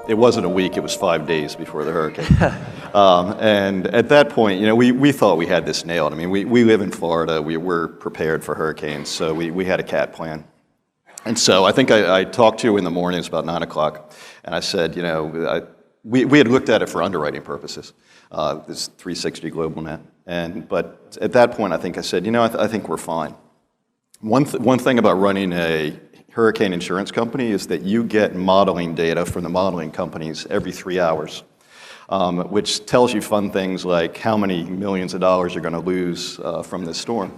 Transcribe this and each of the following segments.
It wasn't a week, it was 5 days before the hurricane. And at that point, we thought we had this nailed. I mean, we live in Florida, we were prepared for hurricanes, so we had a CAT plan. And so I think I talked to you in the mornings about 9 o'clock, and I said, we had looked at it for underwriting purposes, this 360Globalnet. But at that point, I think I said, I think we're fine. One thing about running a hurricane insurance company is that you get modeling data from the modeling companies every 3 hours, which tells you fun things like how many millions of dollars you're going to lose from this storm.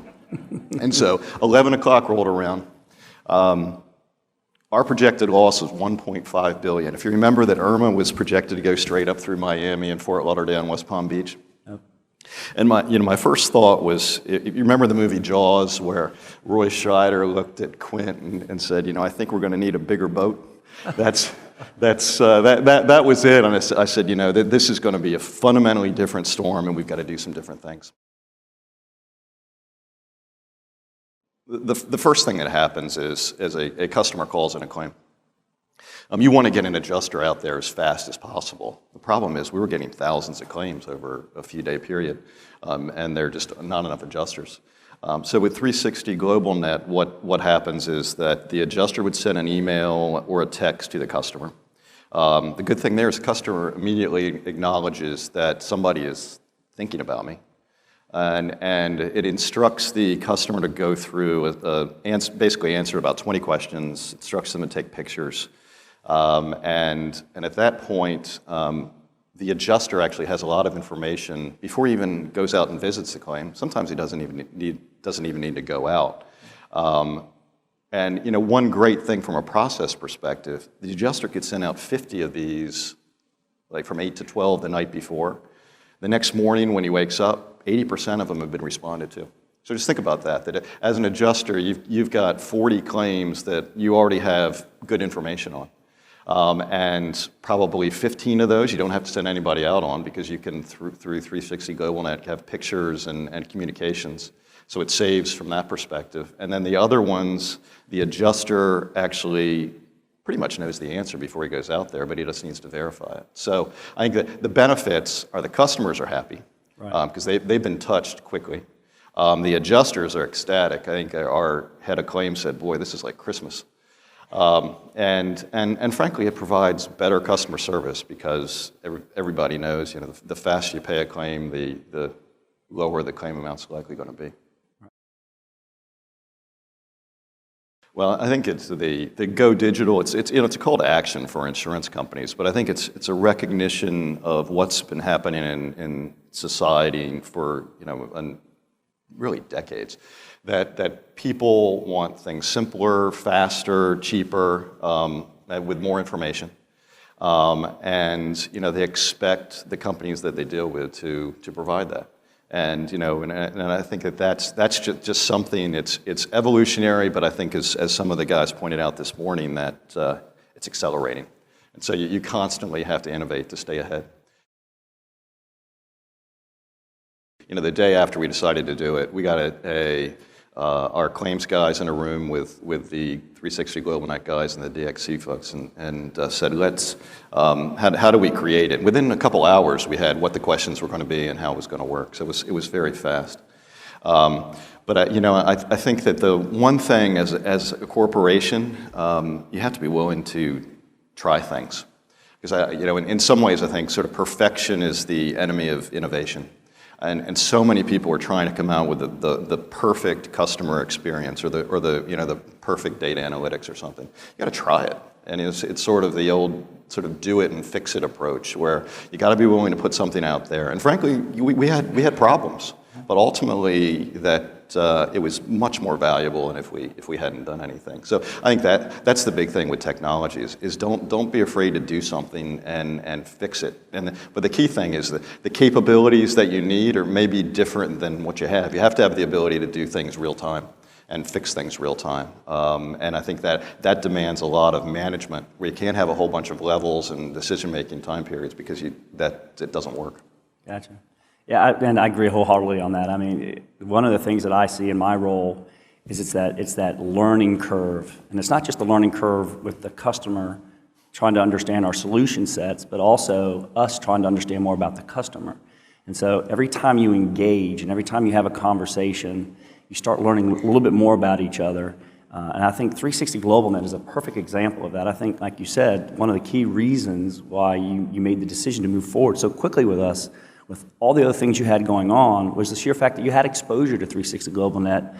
And so 11 o'clock rolled around. Our projected loss was $1.5 billion. If you remember that Irma was projected to go straight up through Miami and Fort Lauderdale and West Palm Beach. Yep. And my first thought was, you remember the movie Jaws, where Roy Scheider looked at Quint and said, I think we're going to need a bigger boat. That was it. And I said, this is going to be a fundamentally different storm, and we've got to do some different things. The first thing that happens is a customer calls in a claim. You want to get an adjuster out there as fast as possible. The problem is we were getting thousands of claims over a few-day period, and there are just not enough adjusters. So with 360Globalnet, what happens is that the adjuster would send an email or a text to the customer. The good thing there is the customer immediately acknowledges that somebody is thinking about me. And it instructs the customer to go through, basically answer about 20 questions, instructs them to take pictures. And at that point, the adjuster actually has a lot of information before he even goes out and visits the claim. Sometimes he doesn't even need to go out. And one great thing from a process perspective, the adjuster could send out 50 of these, like from 8 to 12 the night before. The next morning when he wakes up, 80% of them have been responded to. So just think about that as an adjuster, you've got 40 claims that you already have good information on. And probably 15 of those you don't have to send anybody out on, because you can, through 360Globalnet, have pictures and communications. So it saves from that perspective. And then the other ones, the adjuster actually pretty much knows the answer before he goes out there, but he just needs to verify it. So I think that the benefits are the customers are happy, because they've been touched quickly. The adjusters are ecstatic. I think our head of claims said, boy, this is like Christmas. And frankly, it provides better customer service, because everybody knows, the faster you pay a claim, the lower the claim amount's likely going to be. Well, I think it's the go digital. It's a call to action for insurance companies, but I think it's a recognition of what's been happening in society for really decades. That people want things simpler, faster, cheaper, with more information, and they expect the companies that they deal with to provide that. And I think that's just something. It's evolutionary, but I think as some of the guys pointed out this morning, that it's accelerating, and so you constantly have to innovate to stay ahead. The day after we decided to do it, we got our claims guys in a room with the 360Globalnet guys and the DXC folks, and said, how do we create it? Within a couple hours, we had what the questions were going to be and how it was going to work. So it was very fast. But I think that the one thing as a corporation, you have to be willing to try things, because in some ways I think sort of perfection is the enemy of innovation. And so many people are trying to come out with the perfect customer experience, or the perfect data analytics or something. You got to try it, and it's sort of the old sort of do it and fix it approach, where you got to be willing to put something out there. And frankly, we had problems, but ultimately that it was much more valuable than if we hadn't done anything. So I think that's the big thing with technology is don't be afraid to do something and fix it. But the key thing is that the capabilities that you need are maybe different than what you have. You have to have the ability to do things real time and fix things real time. And I think that demands a lot of management, where you can't have a whole bunch of levels and decision-making time periods, because it doesn't work. Gotcha. Yeah, and I agree wholeheartedly on that. I mean, one of the things that I see in my role is it's that learning curve. And it's not just the learning curve with the customer trying to understand our solution sets, but also us trying to understand more about the customer. And so every time you engage and every time you have a conversation, you start learning a little bit more about each other. And I think 360Globalnet is a perfect example of that. I think, like you said, one of the key reasons why you made the decision to move forward so quickly with us, with all the other things you had going on, was the sheer fact that you had exposure to 360Globalnet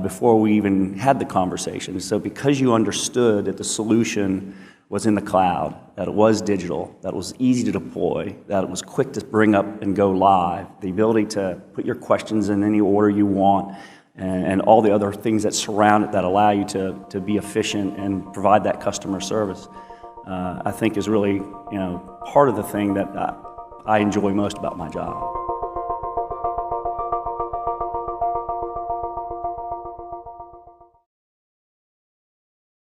before we even had the conversation. So because you understood that the solution was in the cloud, that it was digital, that it was easy to deploy, that it was quick to bring up and go live, the ability to put your questions in any order you want, and all the other things that surround it that allow you to be efficient and provide that customer service, I think is really part of the thing that I enjoy most about my job.